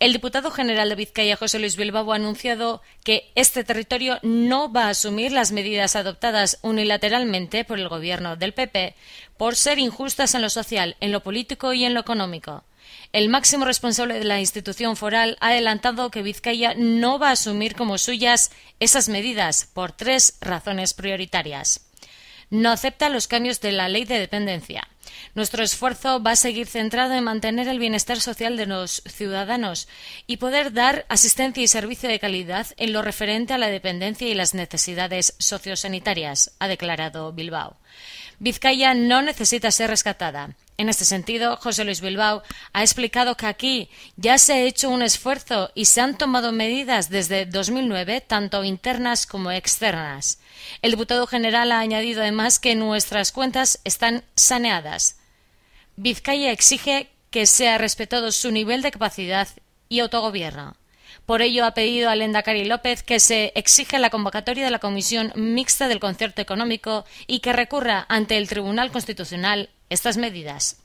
El diputado general de Vizcaya, José Luis Bilbao, ha anunciado que este territorio no va a asumir las medidas adoptadas unilateralmente por el gobierno del PP por ser injustas en lo social, en lo político y en lo económico. El máximo responsable de la institución foral ha adelantado que Vizcaya no va a asumir como suyas esas medidas por tres razones prioritarias. No acepta los cambios de la ley de dependencia. Nuestro esfuerzo va a seguir centrado en mantener el bienestar social de los ciudadanos y poder dar asistencia y servicio de calidad en lo referente a la dependencia y las necesidades sociosanitarias, ha declarado Bilbao. Vizcaya no necesita ser rescatada. En este sentido, José Luis Bilbao ha explicado que aquí ya se ha hecho un esfuerzo y se han tomado medidas desde 2009, tanto internas como externas. El diputado general ha añadido además que nuestras cuentas están saneadas. Vizcaya exige que sea respetado su nivel de capacidad y autogobierno. Por ello, ha pedido al Lehendakari López que se exija la convocatoria de la Comisión Mixta del Concierto Económico y que recurra ante el Tribunal Constitucional estas medidas.